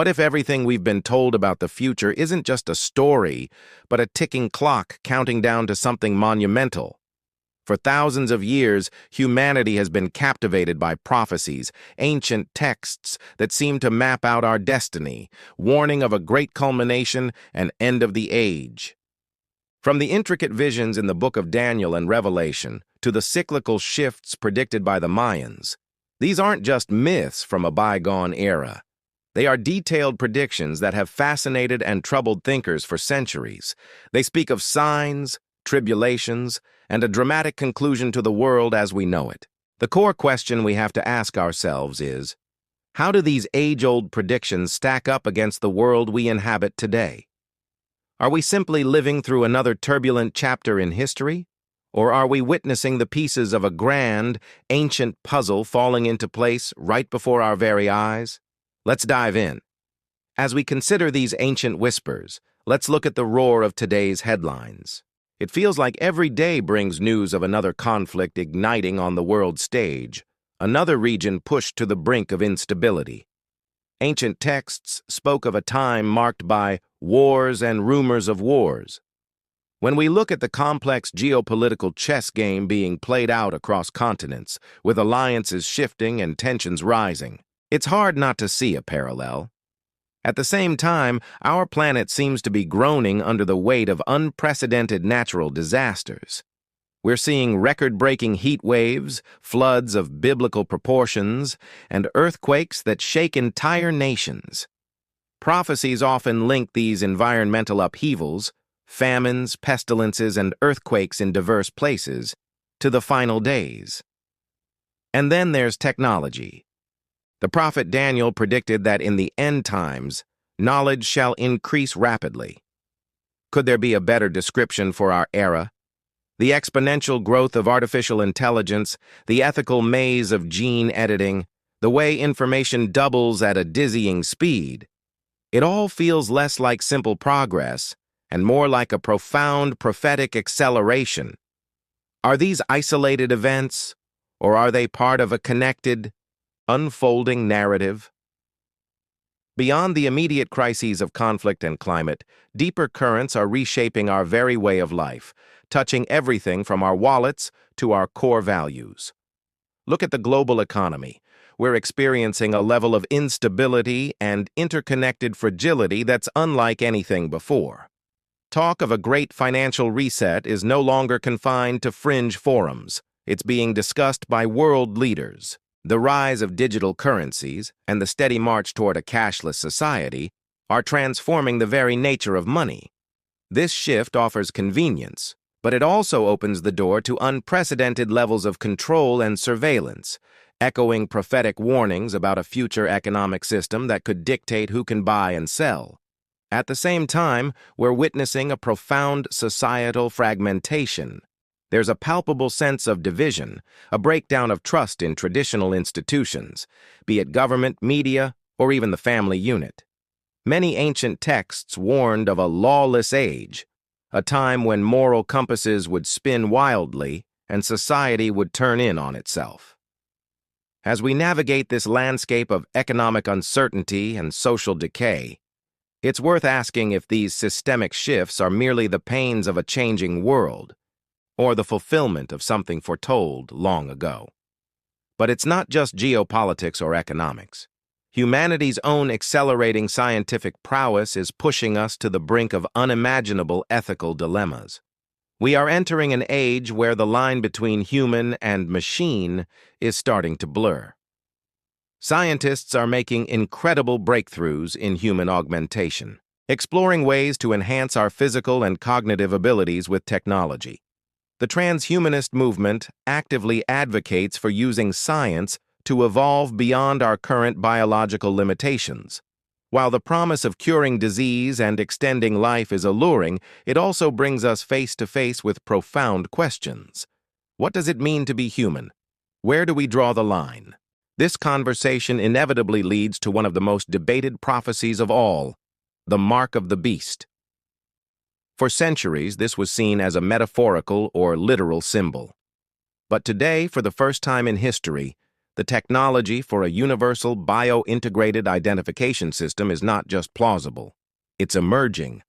What if everything we've been told about the future isn't just a story, but a ticking clock counting down to something monumental? For thousands of years, humanity has been captivated by prophecies, ancient texts that seem to map out our destiny, warning of a great culmination and end of the age. From the intricate visions in the book of Daniel and Revelation to the cyclical shifts predicted by the Mayans, these aren't just myths from a bygone era. They are detailed predictions that have fascinated and troubled thinkers for centuries. They speak of signs, tribulations, and a dramatic conclusion to the world as we know it. The core question we have to ask ourselves is, how do these age-old predictions stack up against the world we inhabit today? Are we simply living through another turbulent chapter in history? Or are we witnessing the pieces of a grand, ancient puzzle falling into place right before our very eyes? Let's dive in. As we consider these ancient whispers, let's look at the roar of today's headlines. It feels like every day brings news of another conflict igniting on the world stage, another region pushed to the brink of instability. Ancient texts spoke of a time marked by wars and rumors of wars. When we look at the complex geopolitical chess game being played out across continents, with alliances shifting and tensions rising, it's hard not to see a parallel. At the same time, our planet seems to be groaning under the weight of unprecedented natural disasters. We're seeing record-breaking heat waves, floods of biblical proportions, and earthquakes that shake entire nations. Prophecies often link these environmental upheavals, famines, pestilences, and earthquakes in diverse places, to the final days. And then there's technology. The prophet Daniel predicted that in the end times, knowledge shall increase rapidly. Could there be a better description for our era? The exponential growth of artificial intelligence, the ethical maze of gene editing, the way information doubles at a dizzying speed. It all feels less like simple progress and more like a profound prophetic acceleration. Are these isolated events, or are they part of a connected, unfolding narrative? Beyond the immediate crises of conflict and climate, deeper currents are reshaping our very way of life, touching everything from our wallets to our core values. Look at the global economy. We're experiencing a level of instability and interconnected fragility that's unlike anything before. Talk of a great financial reset is no longer confined to fringe forums. It's being discussed by world leaders. The rise of digital currencies and the steady march toward a cashless society are transforming the very nature of money. This shift offers convenience, but it also opens the door to unprecedented levels of control and surveillance, echoing prophetic warnings about a future economic system that could dictate who can buy and sell. At the same time, we're witnessing a profound societal fragmentation. There's a palpable sense of division, a breakdown of trust in traditional institutions, be it government, media, or even the family unit. Many ancient texts warned of a lawless age, a time when moral compasses would spin wildly and society would turn in on itself. As we navigate this landscape of economic uncertainty and social decay, it's worth asking if these systemic shifts are merely the pains of a changing world, or the fulfillment of something foretold long ago. But it's not just geopolitics or economics. Humanity's own accelerating scientific prowess is pushing us to the brink of unimaginable ethical dilemmas. We are entering an age where the line between human and machine is starting to blur. Scientists are making incredible breakthroughs in human augmentation, exploring ways to enhance our physical and cognitive abilities with technology. The transhumanist movement actively advocates for using science to evolve beyond our current biological limitations. While the promise of curing disease and extending life is alluring, it also brings us face to face with profound questions. What does it mean to be human? Where do we draw the line? This conversation inevitably leads to one of the most debated prophecies of all, the mark of the beast. For centuries, this was seen as a metaphorical or literal symbol. But today, for the first time in history, The technology for a universal bio-integrated identification system is not just plausible. It's emerging.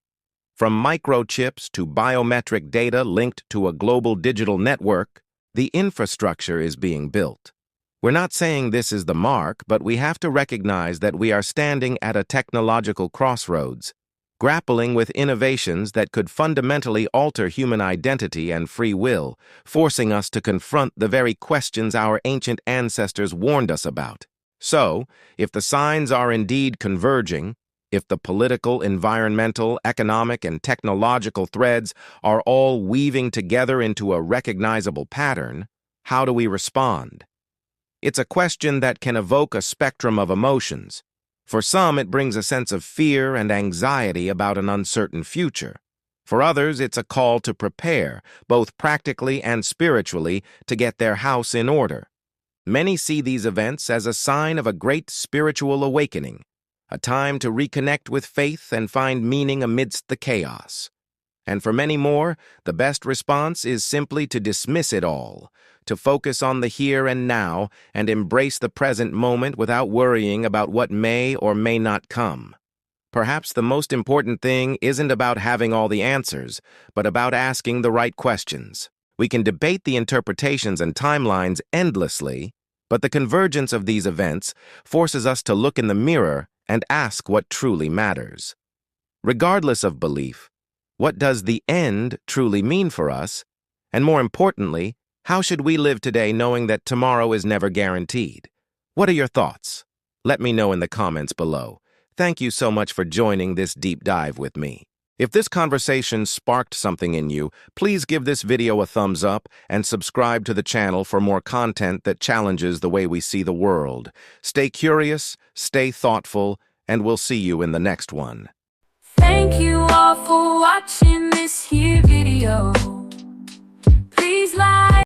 From microchips to biometric data linked to a global digital network, the infrastructure is being built. We're not saying this is the mark, but we have to recognize that we are standing at a technological crossroads, grappling with innovations that could fundamentally alter human identity and free will, forcing us to confront the very questions our ancient ancestors warned us about. So, if the signs are indeed converging, if the political, environmental, economic, and technological threads are all weaving together into a recognizable pattern, how do we respond? It's a question that can evoke a spectrum of emotions. For some, it brings a sense of fear and anxiety about an uncertain future. For others, it's a call to prepare, both practically and spiritually, to get their house in order. Many see these events as a sign of a great spiritual awakening, a time to reconnect with faith and find meaning amidst the chaos. And for many more, the best response is simply to dismiss it all, to focus on the here and now and embrace the present moment without worrying about what may or may not come. Perhaps the most important thing isn't about having all the answers, but about asking the right questions. We can debate the interpretations and timelines endlessly, but the convergence of these events forces us to look in the mirror and ask what truly matters. Regardless of belief, what does the end truly mean for us? And more importantly, how should we live today knowing that tomorrow is never guaranteed? What are your thoughts? Let me know in the comments below. Thank you so much for joining this deep dive with me. If this conversation sparked something in you, please give this video a thumbs up and subscribe to the channel for more content that challenges the way we see the world. Stay curious, stay thoughtful, and we'll see you in the next one. Thank you all for watching this here video.